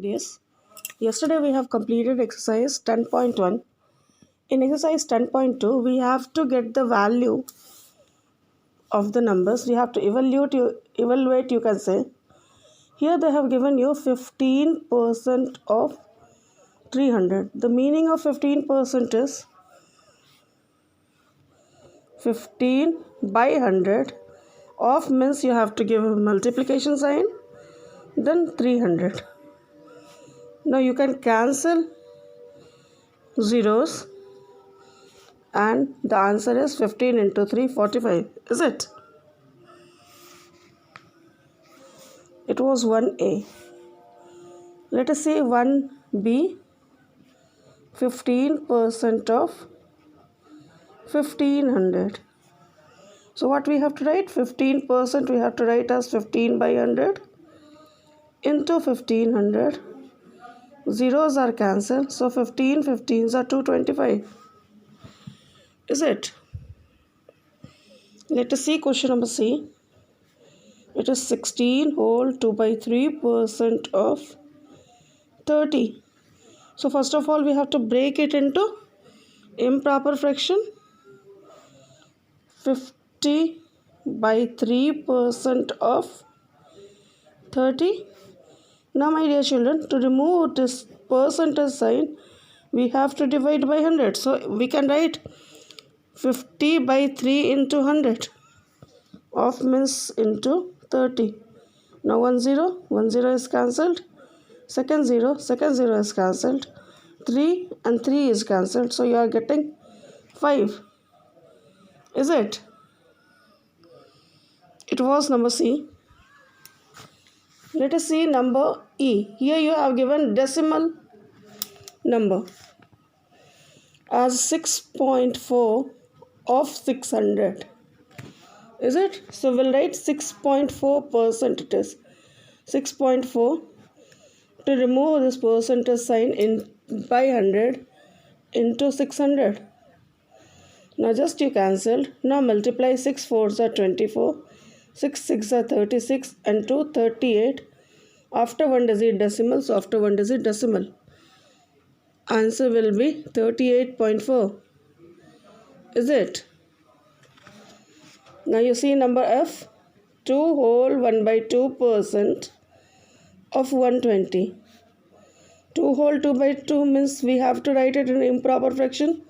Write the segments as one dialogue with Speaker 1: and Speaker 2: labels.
Speaker 1: Yes. Yesterday we have completed exercise 10.1. In exercise 10.2, we have to get the value of the numbers. We have to evaluate, you can say. Here they have given you 15% of 300. The meaning of 15% is 15 by 100. Of means you have to give a multiplication sign, then 300. Now you can cancel zeros and the answer is 15 into 3, 45. Is it? It was 1A. Let us say 1B, 15% of 1500. So what we have to write? 15% we have to write as 15 by 100 into 1500. Zeros are cancelled, so 15 15s are 225. Is it? Let us see question number C. It is 16 whole 2 by 3% of 30. So first of all we have to break it into improper fraction. 50 by 3% of 30. Now my dear children, to remove this percentage sign, we have to divide by 100. So we can write 50 by 3 into 100. Of means into 30. Now 1 0 is cancelled. Second 0 is cancelled. 3 and 3 is cancelled. So you are getting 5. Is it? It was number C. Let us see number E. Here you have given decimal number as 6.4 of 600. Is it? So we'll write 6.4% it is. 6.4. To remove this percentage sign in by 100 into 600. Now just you cancelled. Now multiply 6 4s are 24. 6 6 are 36 and 2 38. After one digit decimal, so after one digit decimal, answer will be 38.4. Is it? Now you see number F, 2 whole 1 by 2% of 120. 2 whole 2 by 2 means we have to write it in improper fraction.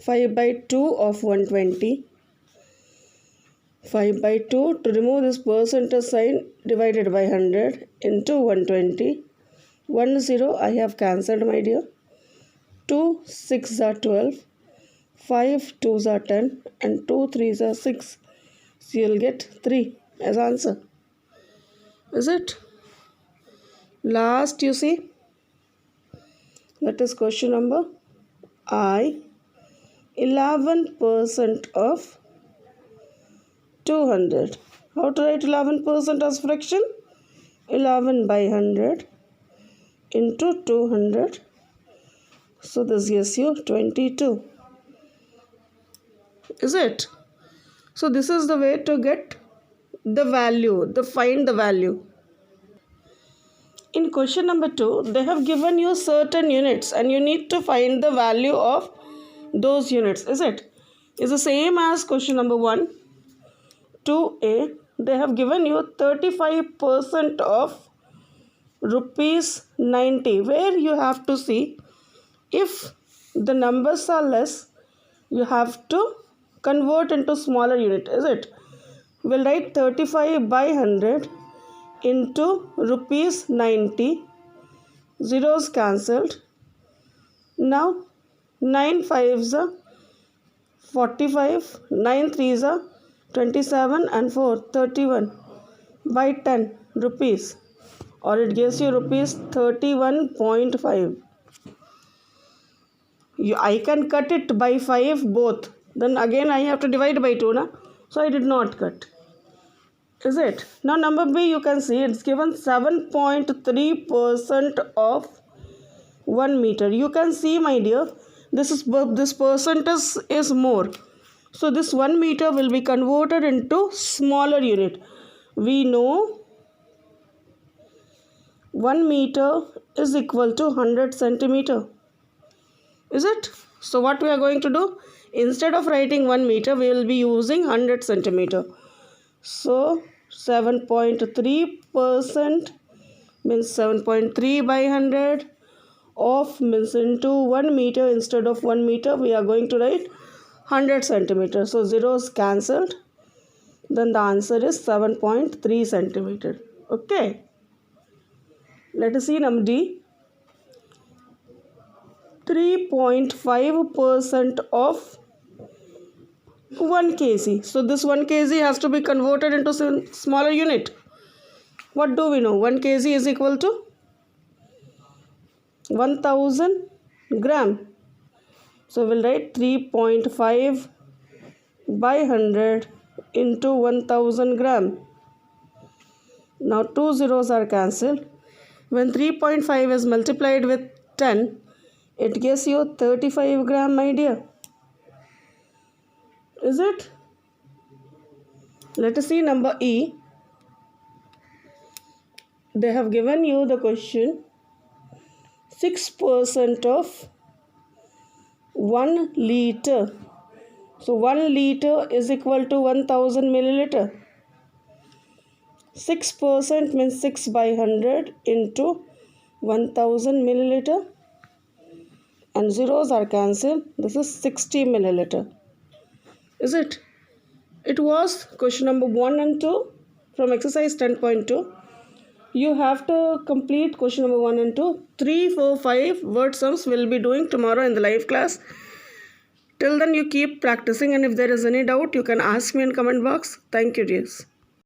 Speaker 1: 5 by 2 of 120. 5 by 2, to remove this percentage sign, divided by 100 into 120. 1 0 I have cancelled, my dear. 2 6 are 12. 5 2s are 10 and 2 3s are 6. So you'll get 3 as answer. Is it? Last you see, that is question number I. 11% of 200. How to write 11% as fraction? 11 by 100 into 200. So this gives you 22. Is it? So this is the way to get the value, find the value. In question number 2, they have given you certain units and you need to find the value of those units. Is it? It's the same as question number 1. 2A, they have given you 35% of rupees 90, where you have to see if the numbers are less, you have to convert into smaller unit. Is it? We'll write 35 by 100 into rupees 90. Zeros cancelled. Now 9 5s are 45, 9 3s are 27 and 4 31 by 10 rupees, or it gives you rupees 31.5. I can cut it by 5 both, then again I have to divide by 2 na? So I did not cut. Is it? Now number B, you can see it's given 7.3% of 1 meter. You can see, my dear, this percentage is more. So this 1 meter will be converted into smaller unit. We know 1 meter is equal to 100 centimeter. Is it? So what we are going to do? Instead of writing 1 meter, we will be using 100 centimeter. So 7.3% means 7.3 by 100 of means into 1 meter. Instead of 1 meter, we are going to write 100 centimeter. So zeros cancelled. Then the answer is 7.3 centimeter. Okay. Let us see number D. 3.5% of 1 kg. So this 1 kg has to be converted into smaller unit. What do we know? 1 kg is equal to 1000 gram. So we'll write 3.5 by 100 into 1000 gram. Now 2 zeros are cancelled. When 3.5 is multiplied with 10, it gives you 35 gram, my dear. Is it? Let us see number E. They have given you the question. 6% of 1 liter. So 1 liter is equal to 1000 milliliter. 6% means 6 by 100 into 1000 milliliter. And zeros are cancelled. This is 60 milliliter. Is it? It was question number 1 and 2 from exercise 10.2. You have to complete question number 1 and 2. 3, 4, 5 word sums will be doing tomorrow in the live class. Till then you keep practicing, and if there is any doubt you can ask me in comment box. Thank you, dears.